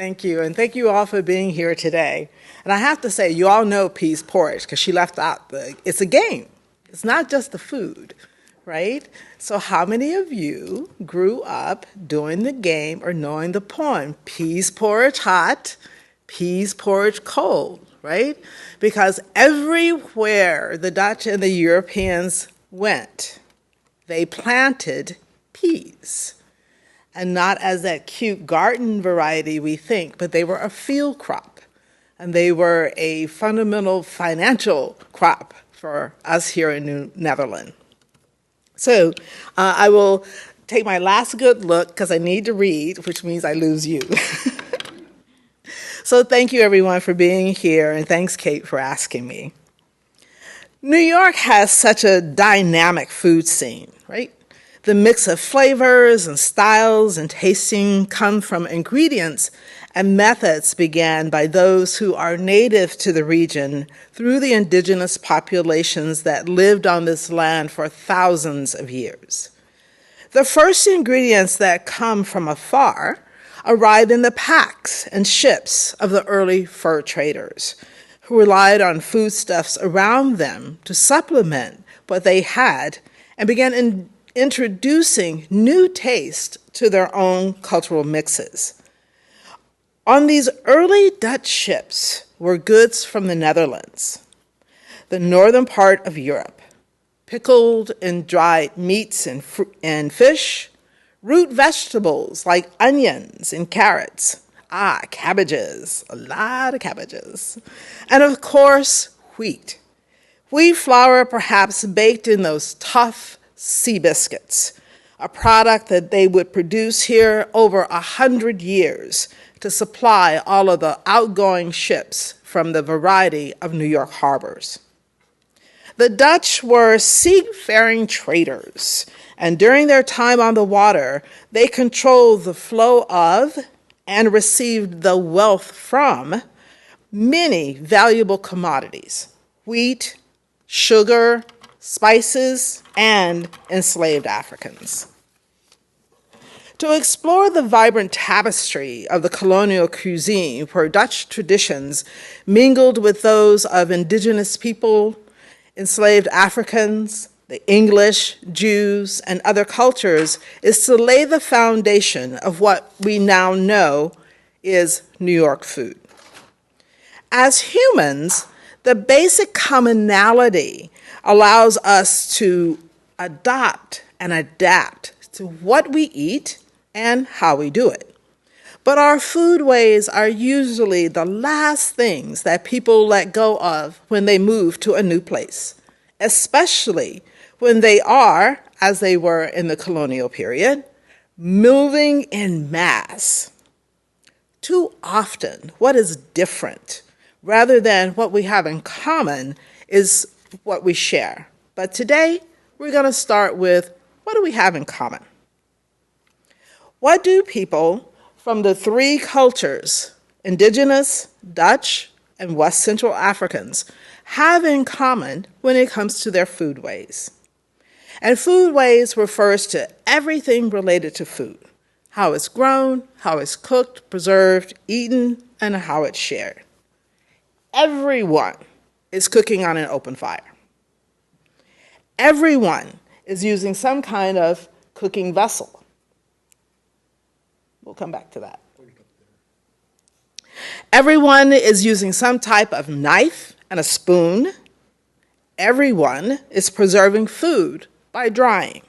Thank you, and thank you all for being here today. And I have to say, you all know peas porridge because she left out it's a game. It's not just the food, right? So how many of you grew up doing the game or knowing the poem, peas porridge hot, peas porridge cold, right? Because everywhere the Dutch and the Europeans went, they planted peas. And not as that cute garden variety we think, but they were a field crop. And they were a fundamental financial crop for us here in New Netherland. So I will take my last good look because I need to read, which means I lose you. So thank you everyone for being here, and thanks Kate for asking me. New York has such a dynamic food scene, right? The mix of flavors and styles and tasting come from ingredients and methods began by those who are native to the region through the indigenous populations that lived on this land for thousands of years. The first ingredients that come from afar arrived in the packs and ships of the early fur traders, who relied on foodstuffs around them to supplement what they had and began introducing new taste to their own cultural mixes. On these early Dutch ships were goods from the Netherlands, the northern part of Europe, pickled and dried meats and fish, root vegetables like onions and carrots, cabbages, a lot of cabbages, and of course, wheat. Wheat flour perhaps baked in those tough sea biscuits, a product that they would produce here over 100 years to supply all of the outgoing ships from the variety of New York harbors. The Dutch were seafaring traders, and during their time on the water, they controlled the flow of and received the wealth from many valuable commodities: wheat, sugar, spices, and enslaved Africans. To explore the vibrant tapestry of the colonial cuisine, where Dutch traditions mingled with those of indigenous people, enslaved Africans, the English, Jews, and other cultures, is to lay the foundation of what we now know is New York food. As humans, the basic commonality allows us to adopt and adapt to what we eat and how we do it. But our foodways are usually the last things that people let go of when they move to a new place, especially when they are, as they were in the colonial period, moving in mass. Too often, what is different, rather than what we have in common, is what we share. But today, we're going to start with, what do we have in common? What do people from the three cultures, Indigenous, Dutch, and West Central Africans, have in common when it comes to their foodways? And foodways refers to everything related to food: how it's grown, how it's cooked, preserved, eaten, and how it's shared. Everyone is cooking on an open fire. Everyone is using some kind of cooking vessel. We'll come back to that. Everyone is using some type of knife and a spoon. Everyone is preserving food by drying.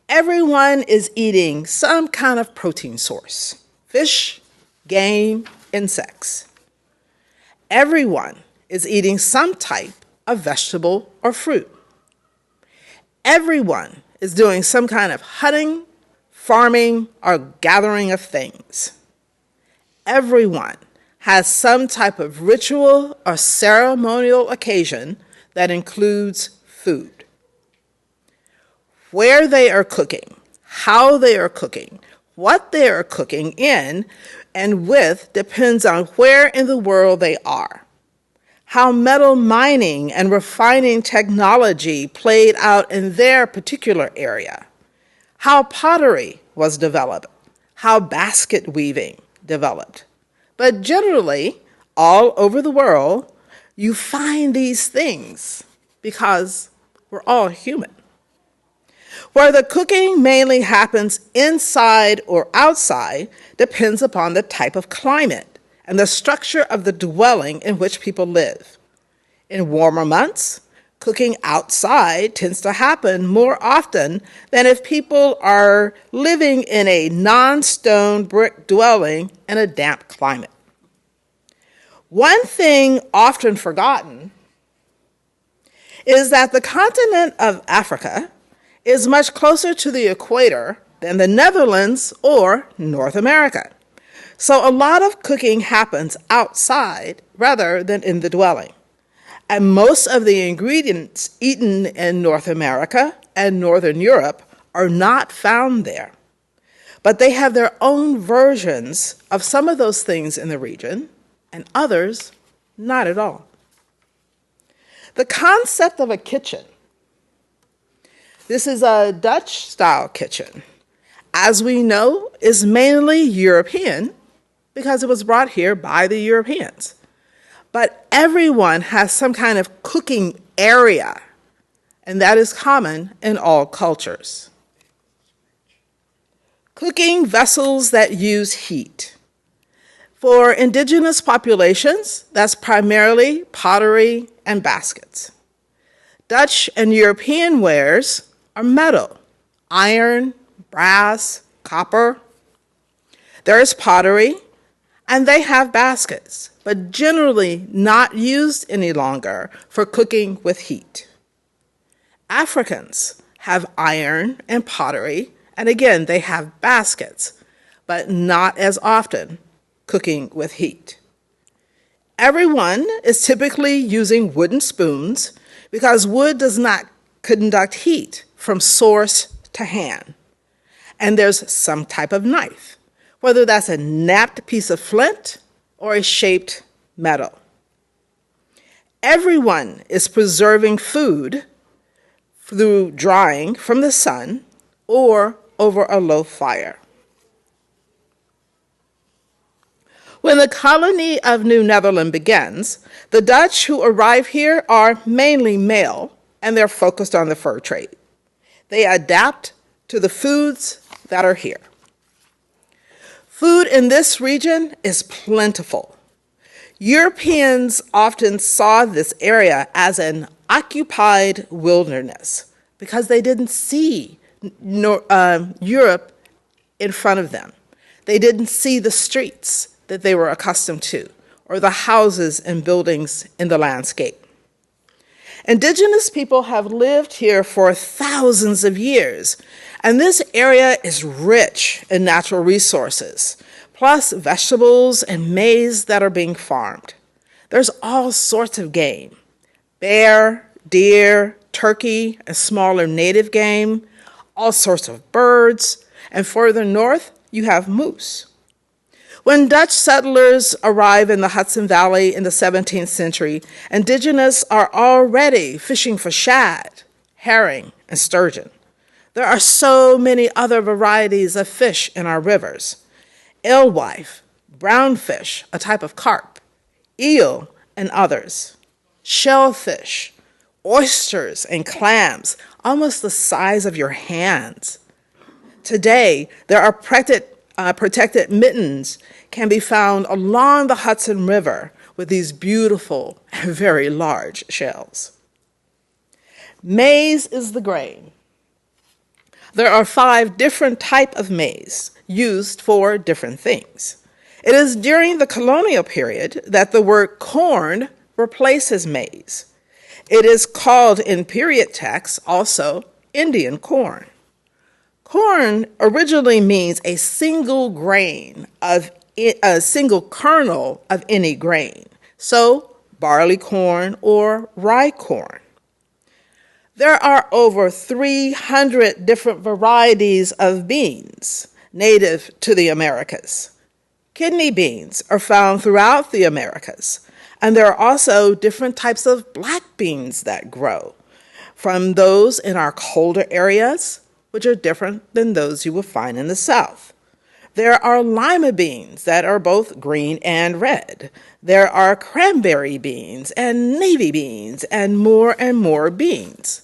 Everyone is eating some kind of protein source: fish, game, insects. Everyone is eating some type of vegetable or fruit. Everyone is doing some kind of hunting, farming, or gathering of things. Everyone has some type of ritual or ceremonial occasion that includes food. Where they are cooking, how they are cooking, what they are cooking in and with depends on where in the world they are. How metal mining and refining technology played out in their particular area. How pottery was developed. How basket weaving developed. But generally, all over the world, you find these things because we're all human. Whether cooking mainly happens inside or outside depends upon the type of climate and the structure of the dwelling in which people live. In warmer months, cooking outside tends to happen more often than if people are living in a non-stone brick dwelling in a damp climate. One thing often forgotten is that the continent of Africa is much closer to the equator than the Netherlands or North America. So a lot of cooking happens outside rather than in the dwelling. And most of the ingredients eaten in North America and Northern Europe are not found there. But they have their own versions of some of those things in the region, and others not at all. The concept of a kitchen. This is a Dutch-style kitchen. As we know, is mainly European because it was brought here by the Europeans. But everyone has some kind of cooking area, and that is common in all cultures. Cooking vessels that use heat. For indigenous populations, that's primarily pottery and baskets. Dutch and European wares are metal, iron, brass, copper. There is pottery, and they have baskets, but generally not used any longer for cooking with heat. Africans have iron and pottery, and again, they have baskets, but not as often cooking with heat. Everyone is typically using wooden spoons because wood does not conduct heat from source to hand. And there's some type of knife, whether that's a knapped piece of flint or a shaped metal. Everyone is preserving food through drying from the sun or over a low fire. When the colony of New Netherland begins, the Dutch who arrive here are mainly male, and they're focused on the fur trade. They adapt to the foods that are here. Food in this region is plentiful. Europeans often saw this area as an occupied wilderness because they didn't see Europe in front of them. They didn't see the streets that they were accustomed to, or the houses and buildings in the landscape. Indigenous people have lived here for thousands of years, and this area is rich in natural resources, plus vegetables and maize that are being farmed. There's all sorts of game: bear, deer, turkey, and smaller native game, all sorts of birds, and further north, you have moose. When Dutch settlers arrive in the Hudson Valley in the 17th century, indigenous are already fishing for shad, herring, and sturgeon. There are so many other varieties of fish in our rivers: alewife, brownfish, a type of carp, eel, and others, shellfish, oysters, and clams, almost the size of your hands. Today, there are protected mittens can be found along the Hudson River with these beautiful and very large shells. Maize is the grain. There are 5 different types of maize used for different things. It is during the colonial period that the word corn replaces maize. It is called in period texts also Indian corn. Corn originally means a single grain of a single kernel of any grain, so barley corn or rye corn. There are over 300 different varieties of beans native to the Americas. Kidney beans are found throughout the Americas, and there are also different types of black beans that grow, from those in our colder areas, which are different than those you will find in the South. There are lima beans that are both green and red. There are cranberry beans and navy beans and more beans.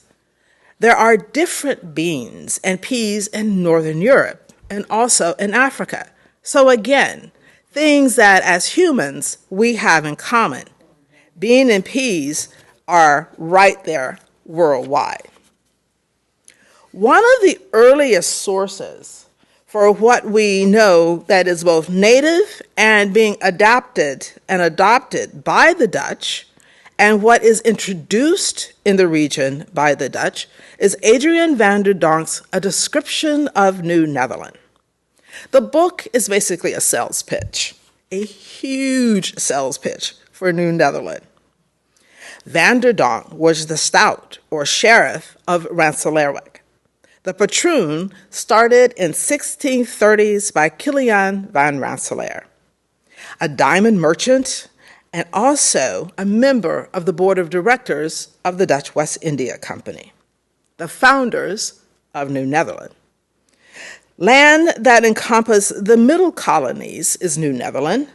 There are different beans and peas in Northern Europe and also in Africa. So again, things that as humans we have in common. Bean and peas are right there worldwide. One of the earliest sources for what we know that is both native and being adapted and adopted by the Dutch, and what is introduced in the region by the Dutch, is Adrian van der Donk's A Description of New Netherland. The book is basically a sales pitch, a huge sales pitch for New Netherland. Van der Donk was the stout or sheriff of Rensselaerwyck. The patroon started in 1630s by Kilian van Rensselaer, a diamond merchant and also a member of the board of directors of the Dutch West India Company, the founders of New Netherland. Land that encompass the middle colonies is New Netherland,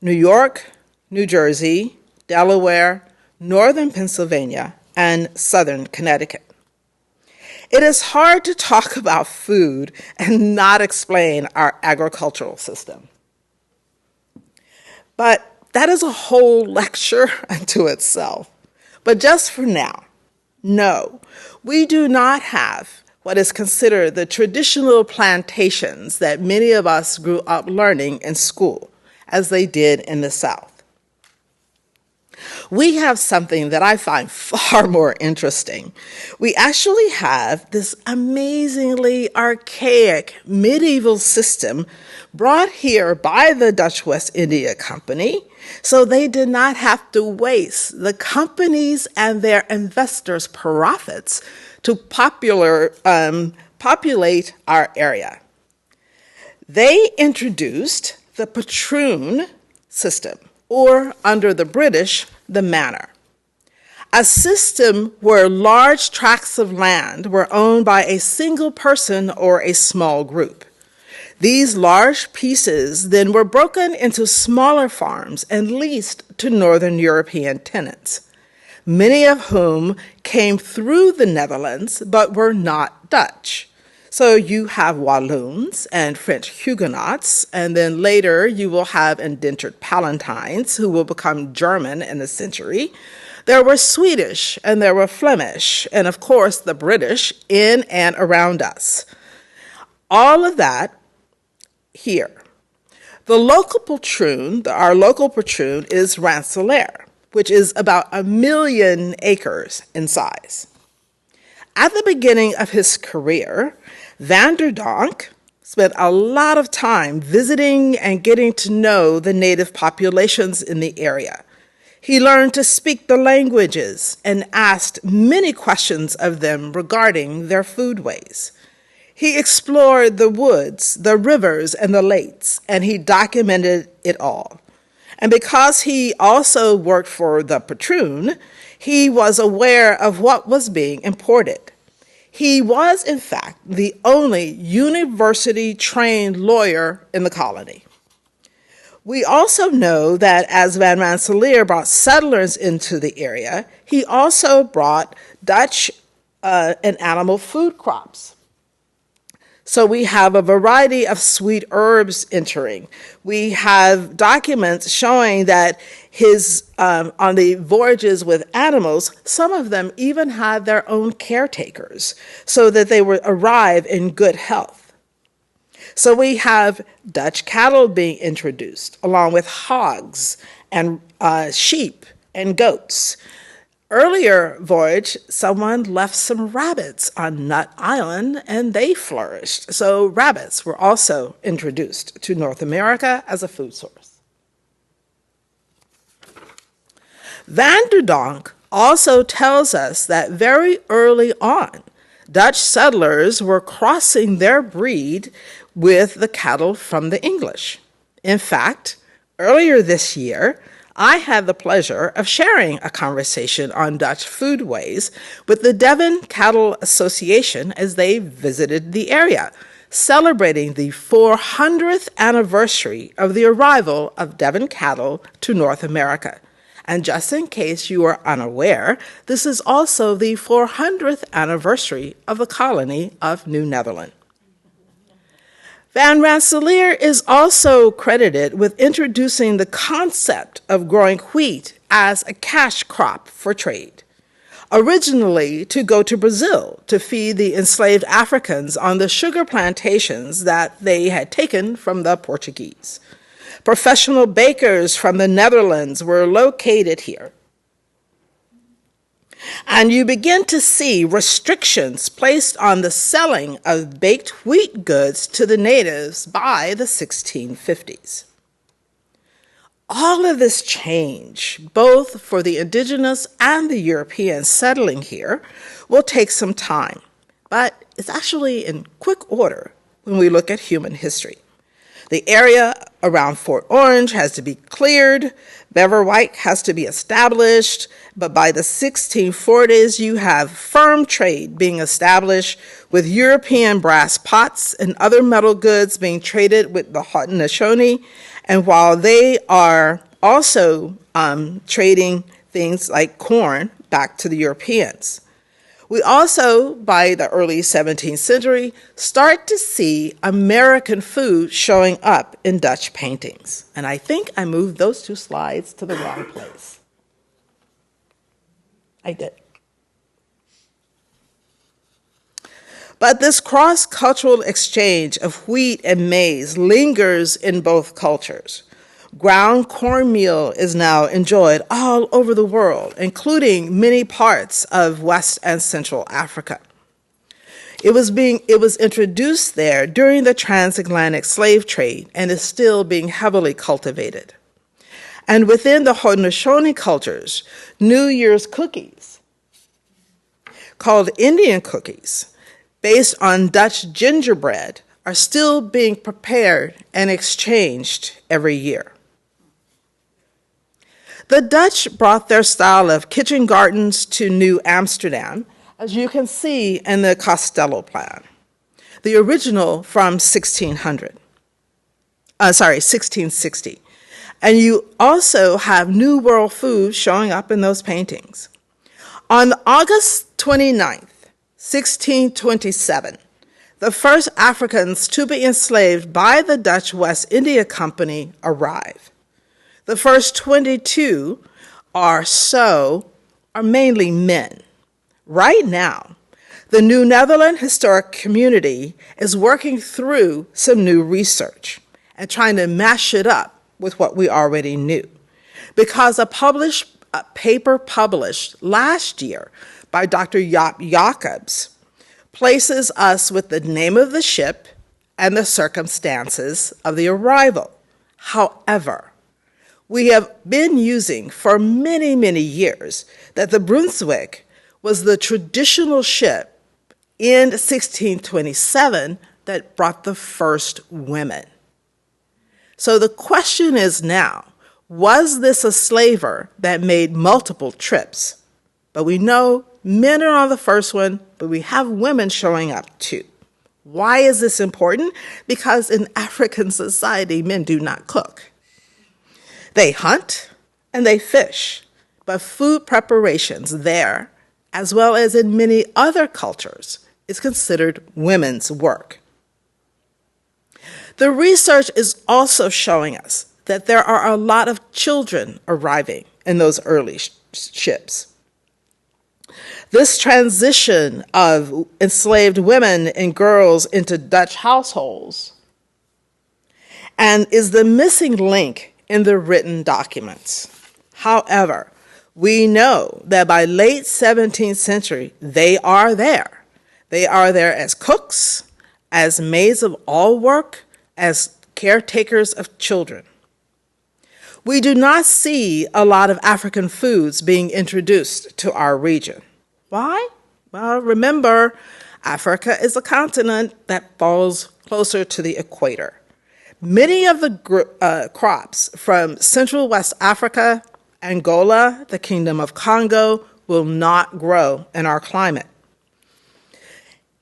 New York, New Jersey, Delaware, northern Pennsylvania, and southern Connecticut. It is hard to talk about food and not explain our agricultural system. But that is a whole lecture unto itself. But just for now, no, we do not have what is considered the traditional plantations that many of us grew up learning in school, as they did in the South. We have something that I find far more interesting. We actually have this amazingly archaic medieval system brought here by the Dutch West India Company, so they did not have to waste the companies and their investors' profits to populate our area. They introduced the patroon system, or under the British, the manor, a system where large tracts of land were owned by a single person or a small group. These large pieces then were broken into smaller farms and leased to Northern European tenants, many of whom came through the Netherlands but were not Dutch. So you have Walloons and French Huguenots, and then later you will have indentured Palatines who will become German in the century. There were Swedish and there were Flemish, and of course the British in and around us. All of that here. The local patroon, our local patroon is Rensselaer, which is about 1 million acres in size. At the beginning of his career, Van der Donk spent a lot of time visiting and getting to know the native populations in the area. He learned to speak the languages and asked many questions of them regarding their foodways. He explored the woods, the rivers, and the lakes, and he documented it all. And because he also worked for the patroon, he was aware of what was being imported. He was, in fact, the only university-trained lawyer in the colony. We also know that as Van Rensselaer brought settlers into the area, he also brought Dutch and animal food crops. So we have a variety of sweet herbs entering. We have documents showing that his on the voyages with animals, some of them even had their own caretakers so that they would arrive in good health. So we have Dutch cattle being introduced, along with hogs and sheep and goats. Earlier voyage, someone left some rabbits on Nut Island and they flourished. So rabbits were also introduced to North America as a food source. Van der Donk also tells us that very early on, Dutch settlers were crossing their breed with the cattle from the English. In fact, earlier this year, I had the pleasure of sharing a conversation on Dutch foodways with the Devon Cattle Association as they visited the area. celebrating the 400th anniversary of the arrival of Devon cattle to North America. And just in case you are unaware, this is also the 400th anniversary of the colony of New Netherland. Van Rensselaer is also credited with introducing the concept of growing wheat as a cash crop for trade, originally to go to Brazil to feed the enslaved Africans on the sugar plantations that they had taken from the Portuguese. Professional bakers from the Netherlands were located here. And you begin to see restrictions placed on the selling of baked wheat goods to the natives by the 1650s. All of this change, both for the Indigenous and the Europeans settling here, will take some time, but it's actually in quick order when we look at human history. The area around Fort Orange has to be cleared, Beverwyck has to be established, but by the 1640s you have firm trade being established with European brass pots and other metal goods being traded with the Haudenosaunee, and while they are also trading things like corn back to the Europeans. We also, by the early 17th century, start to see American food showing up in Dutch paintings. And I think I moved those two slides to the wrong place. I did. But this cross-cultural exchange of wheat and maize lingers in both cultures. Ground cornmeal is now enjoyed all over the world, including many parts of West and Central Africa. It was introduced there during the transatlantic slave trade and is still being heavily cultivated. And within the Haudenosaunee cultures, New Year's cookies, called Indian cookies, based on Dutch gingerbread, are still being prepared and exchanged every year. The Dutch brought their style of kitchen gardens to New Amsterdam, as you can see in the Costello plan, the original from 1660. And you also have New World food showing up in those paintings. On August 29th, 1627, the first Africans to be enslaved by the Dutch West India Company arrive. The first 22 are mainly men. Right now, the New Netherland Historic Community is working through some new research and trying to mash it up with what we already knew. Because a paper published last year by Dr. Jaap Jacobs places us with the name of the ship and the circumstances of the arrival. However, we have been using for many, many years that the Brunswick was the traditional ship in 1627 that brought the first women. So the question is now, was this a slaver that made multiple trips? But we know men are on the first one, but we have women showing up too. Why is this important? Because in African society, men do not cook. They hunt and they fish, but food preparations there, as well as in many other cultures, is considered women's work. The research is also showing us that there are a lot of children arriving in those early ships. This transition of enslaved women and girls into Dutch households and is the missing link in the written documents. However, we know that by late 17th century, they are there. They are there as cooks, as maids of all work, as caretakers of children. We do not see a lot of African foods being introduced to our region. Why? Well, remember, Africa is a continent that falls closer to the equator. Many of the crops from Central West Africa, Angola, the Kingdom of Congo, will not grow in our climate.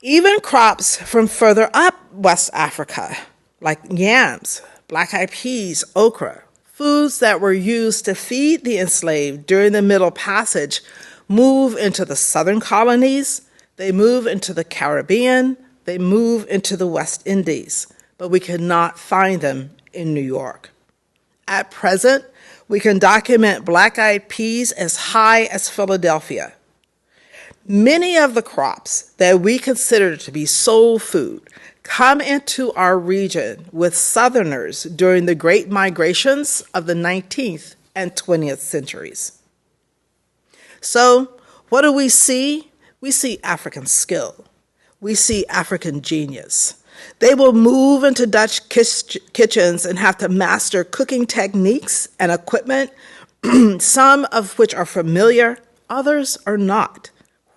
Even crops from further up West Africa, like yams, black-eyed peas, okra, foods that were used to feed the enslaved during the Middle Passage, move into the southern colonies, they move into the Caribbean, they move into the West Indies, but we cannot find them in New York. At present, we can document black-eyed peas as high as Philadelphia. Many of the crops that we consider to be soul food come into our region with Southerners during the great migrations of the 19th and 20th centuries. So, what do we see? We see African skill. We see African genius. They will move into Dutch kitchens and have to master cooking techniques and equipment, some of which are familiar, others are not.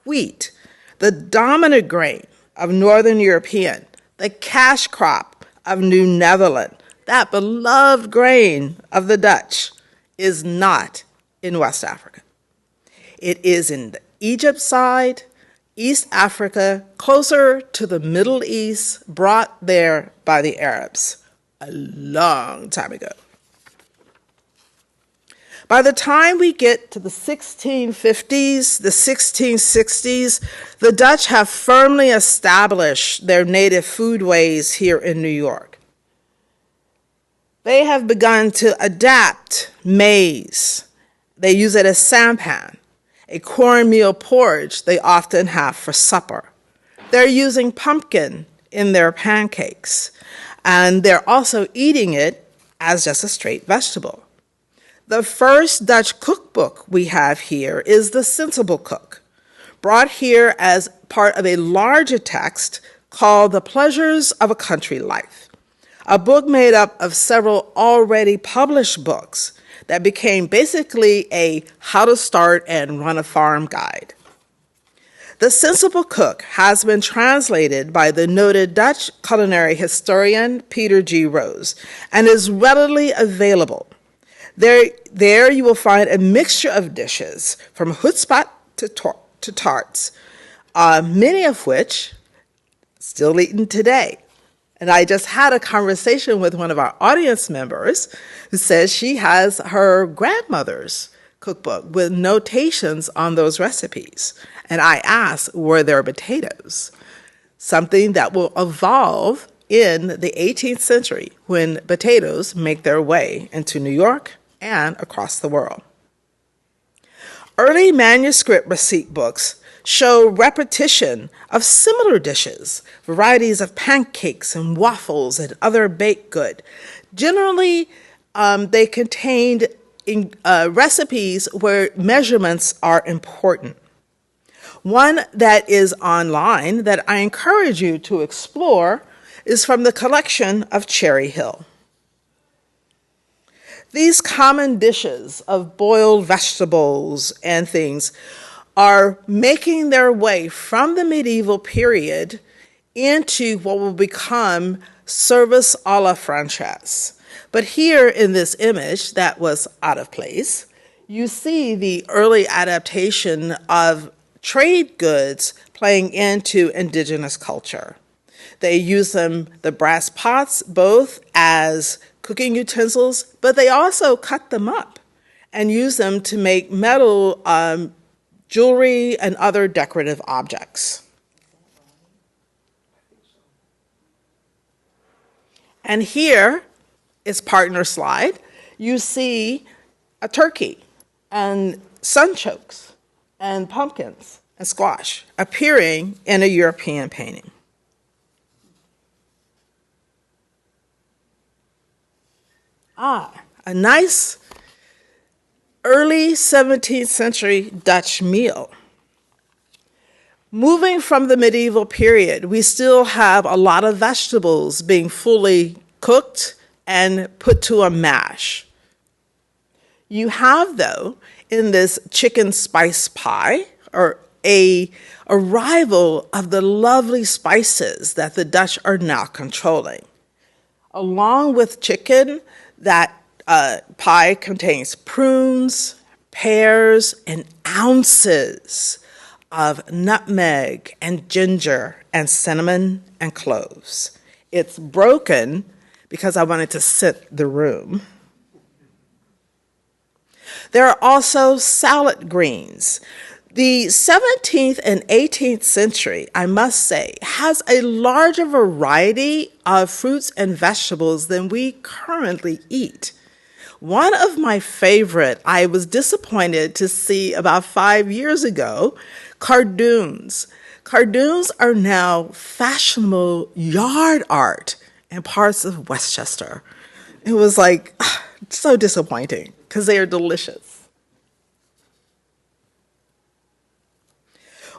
Wheat, the dominant grain of Northern European, the cash crop of New Netherland, that beloved grain of the Dutch, is not in West Africa. It is in the Egypt side, East Africa, closer to the Middle East, brought there by the Arabs a long time ago. By the time we get to the 1650s, the 1660s, the Dutch have firmly established their native foodways here in New York. They have begun to adapt maize. They use it as sampan, a cornmeal porridge they often have for supper. They're using pumpkin in their pancakes, and they're also eating it as just a straight vegetable. The first Dutch cookbook we have here is The Sensible Cook, brought here as part of a larger text called The Pleasures of a Country Life, a book made up of several already published books that became basically a how to start and run a farm guide. The Sensible Cook has been translated by the noted Dutch culinary historian Peter G. Rose and is readily available. There you will find a mixture of dishes from hutspat to tarts, many of which still eaten today. And I just had a conversation with one of our audience members who says she has her grandmother's cookbook with notations on those recipes. And I asked, were there potatoes? Something that will evolve in the 18th century when potatoes make their way into New York and across the world. Early manuscript receipt books show repetition of similar dishes, varieties of pancakes and waffles and other baked good. Generally, they contained recipes where measurements are important. One that is online that I encourage you to explore is from the collection of Cherry Hill. These common dishes of boiled vegetables and things are making their way from the medieval period into what will become service a la Française. But here in this image that was out of place, you see the early adaptation of trade goods playing into Indigenous culture. They use the brass pots, both as cooking utensils, but they also cut them up and use them to make metal jewelry and other decorative objects. And here is partner slide. You see a turkey and sunchokes and pumpkins and squash appearing in a European painting. A nice early 17th century Dutch meal. Moving from the medieval period, we still have a lot of vegetables being fully cooked and put to a mash. You have, though, in this chicken spice pie, or a arrival of the lovely spices that the Dutch are now controlling. Along with chicken, that pie contains prunes, pears, and ounces of nutmeg and ginger and cinnamon and cloves. It's broken because I wanted to scent the room. There are also salad greens. The 17th and 18th century, I must say, has a larger variety of fruits and vegetables than we currently eat. One of my favorite, I was disappointed to see about 5 years ago, cardoons. Cardoons are now fashionable yard art in parts of Westchester. It was like so disappointing because they are delicious.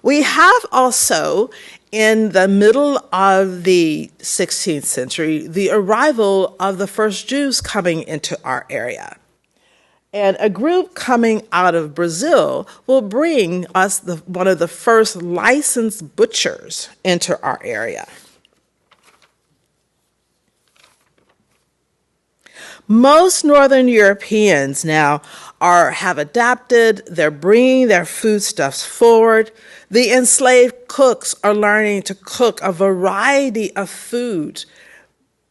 We have also, in the middle of the 16th century, the arrival of the first Jews coming into our area. And a group coming out of Brazil will bring us one of the first licensed butchers into our area. Most Northern Europeans now have adapted, they're bringing their foodstuffs forward. The enslaved cooks are learning to cook a variety of foods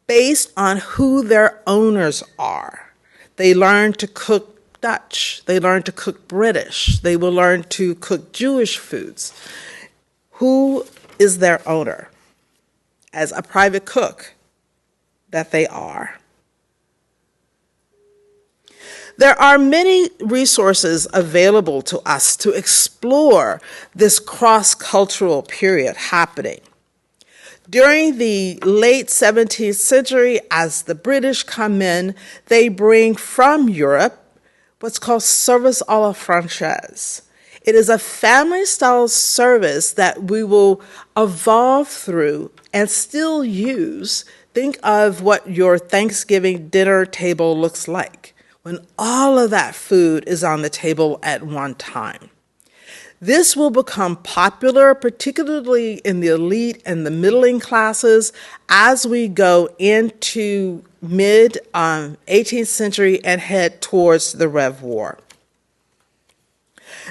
based on who their owners are. They learn to cook Dutch, they learn to cook British, they will learn to cook Jewish foods. Who is their owner? As a private cook that they are. There are many resources available to us to explore this cross-cultural period happening. During the late 17th century, as the British come in, they bring from Europe what's called service à la Française. It is a family-style service that we will evolve through and still use. Think of what your Thanksgiving dinner table looks like, when all of that food is on the table at one time. This will become popular, particularly in the elite and the middling classes, as we go into mid-18th century and head towards the Rev War.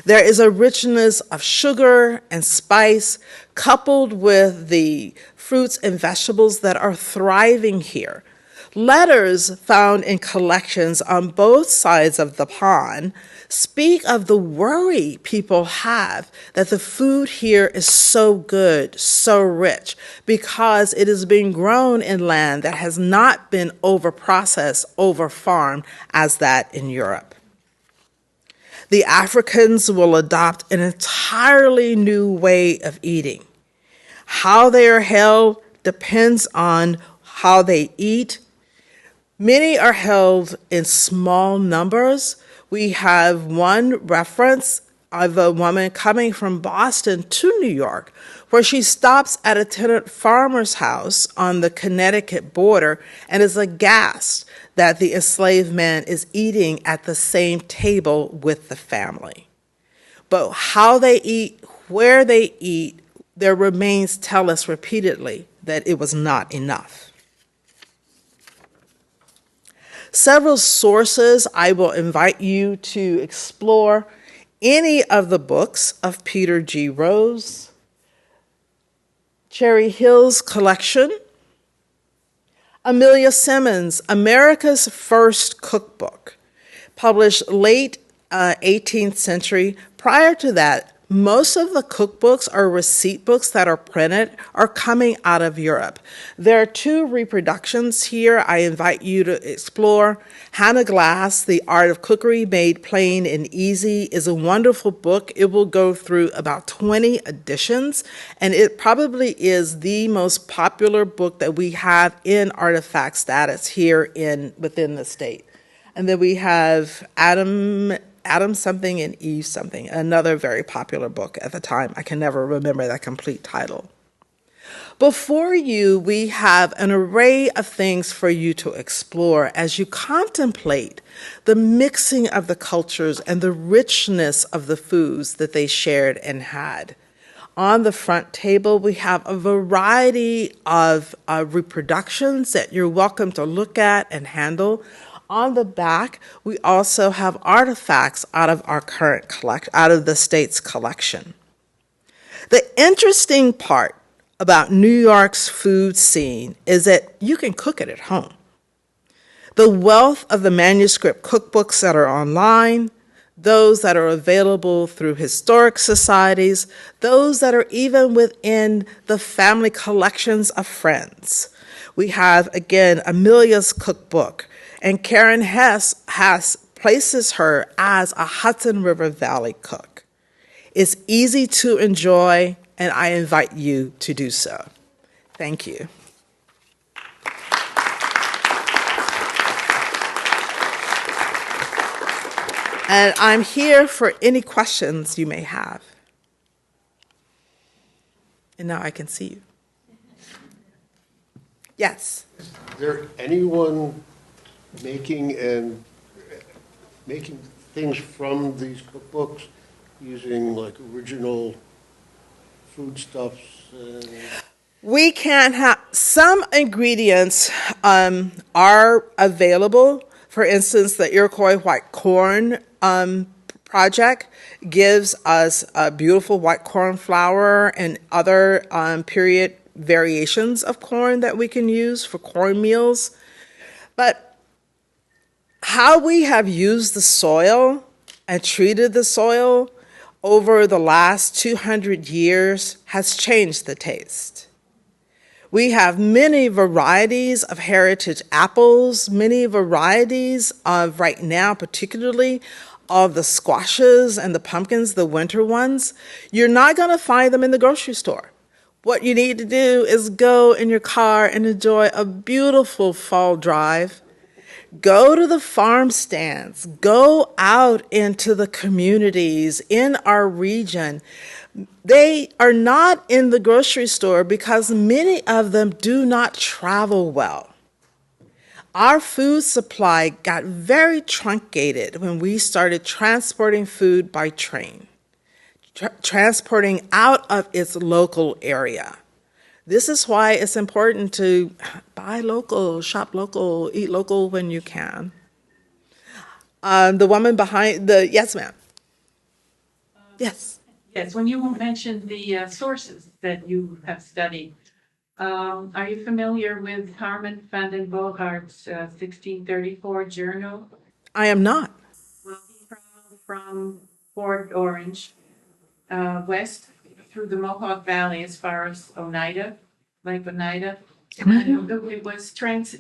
There is a richness of sugar and spice coupled with the fruits and vegetables that are thriving here. Letters found in collections on both sides of the pond speak of the worry people have that the food here is so good, so rich, because it is being grown in land that has not been over-processed, over-farmed as that in Europe. The Africans will adopt an entirely new way of eating. How they are held depends on how they eat. Many are held in small numbers. We have one reference of a woman coming from Boston to New York, where she stops at a tenant farmer's house on the Connecticut border and is aghast that the enslaved man is eating at the same table with the family. But how they eat, where they eat, their remains tell us repeatedly that it was not enough. Several sources I will invite you to explore. Any of the books of Peter G. Rose, Cherry Hill's collection, Amelia Simmons' America's First Cookbook, published late 18th century. Prior to that, most of the cookbooks or receipt books that are printed are coming out of Europe. There are two reproductions here I invite you to explore. Hannah Glass, The Art of Cookery Made Plain and Easy, is a wonderful book. It will go through about 20 editions, and it probably is the most popular book that we have in artifact status here within the state. And then we have Adam something and Eve something, another very popular book at the time. I can never remember that complete title. Before you, we have an array of things for you to explore as you contemplate the mixing of the cultures and the richness of the foods that they shared and had. On the front table, we have a variety of reproductions that you're welcome to look at and handle. On the back, we also have artifacts out of our current collection, out of the state's collection. The interesting part about New York's food scene is that you can cook it at home. The wealth of the manuscript cookbooks that are online, those that are available through historic societies, those that are even within the family collections of friends. We have, again, Amelia's cookbook, and Karen Hess places her as a Hudson River Valley cook. It's easy to enjoy, and I invite you to do so. Thank you. And I'm here for any questions you may have. And now I can see you. Yes? Is there anyone making things from these cookbooks using like original foodstuffs? We can have some ingredients are available. For instance, the Iroquois white corn project gives us a beautiful white corn flour and other period variations of corn that we can use for cornmeals. But how we have used the soil and treated the soil over the last 200 years has changed the taste. We have many varieties of heritage apples, many varieties of, right now particularly, of the squashes and the pumpkins, the winter ones. You're not going to find them in the grocery store. What you need to do is go in your car and enjoy a beautiful fall drive. Go to the farm stands. Go out into the communities in our region. They are not in the grocery store because many of them do not travel well. Our food supply got very truncated when we started transporting food by train, transporting out of its local area. This is why it's important to buy local, shop local, eat local when you can. The woman behind the, yes, ma'am. Yes. Yes, when you mentioned the sources that you have studied, are you familiar with Harman van den Bogaert's 1634 journal? I am not. Well, he traveled from Fort Orange west through the Mohawk Valley as far as Oneida, Lake Oneida. And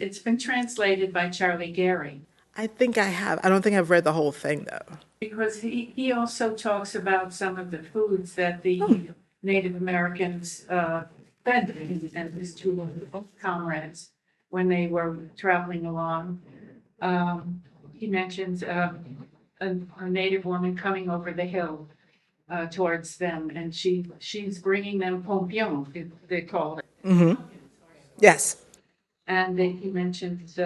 it's been translated by Charlie Gary. I think I have. I don't think I've read the whole thing, though. Because he also talks about some of the foods that the Native Americans fed and his two comrades when they were traveling along. He mentions a Native woman coming over the hill towards them, and she's bringing them pompion, they call it. Mm-hmm. Yes. And then he mentions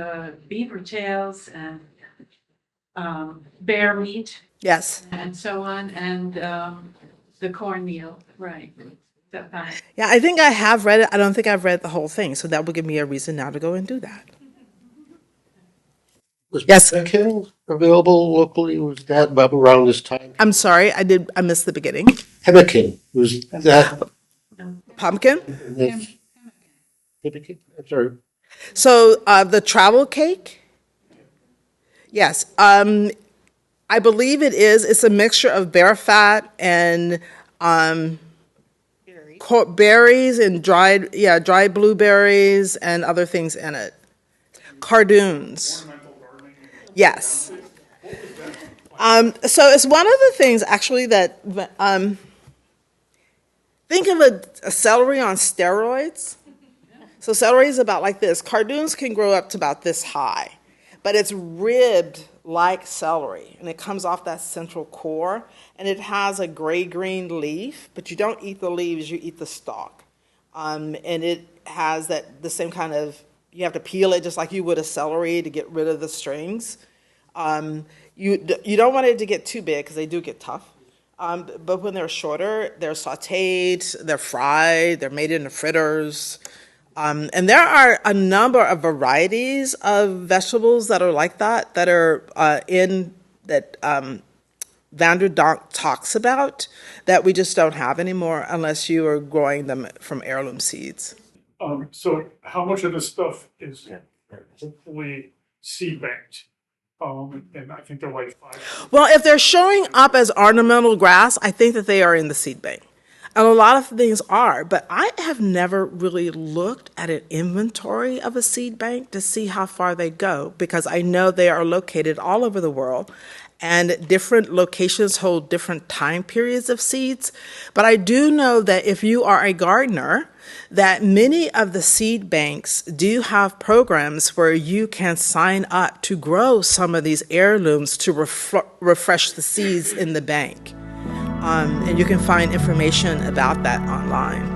beaver tails and bear meat. Yes. And so on, and the cornmeal, right. Yeah, I think I have read it. I don't think I've read the whole thing, so that will give me a reason now to go and do that. Was Yes. pemmican available locally? Was that about around this time? I'm sorry, I missed the beginning. Pemmican, was that? Pumpkin? Pemmican? I'm sorry. So the travel cake? Yes. I believe it is. It's a mixture of bear fat and berries and dried blueberries and other things in it. Cardoons. Yes. So it's one of the things actually that think of a celery on steroids. So celery is about like this. Cardoons can grow up to about this high, but it's ribbed like celery, and it comes off that central core, and it has a gray-green leaf, but you don't eat the leaves, you eat the stalk. And it has the same kind of, you have to peel it just like you would a celery to get rid of the strings. You don't want it to get too big because they do get tough. But when they're shorter, they're sautéed, they're fried, they're made into fritters. And there are a number of varieties of vegetables that are like that are Vanderdonk talks about that we just don't have anymore unless you are growing them from heirloom seeds. So how much of this stuff is hopefully seed banked? And I think they're like 5. Well, if they're showing up as ornamental grass, I think that they are in the seed bank. And a lot of things are, but I have never really looked at an inventory of a seed bank to see how far they go, because I know they are located all over the world and different locations hold different time periods of seeds. But I do know that if you are a gardener, that many of the seed banks do have programs where you can sign up to grow some of these heirlooms to refresh the seeds in the bank. And you can find information about that online.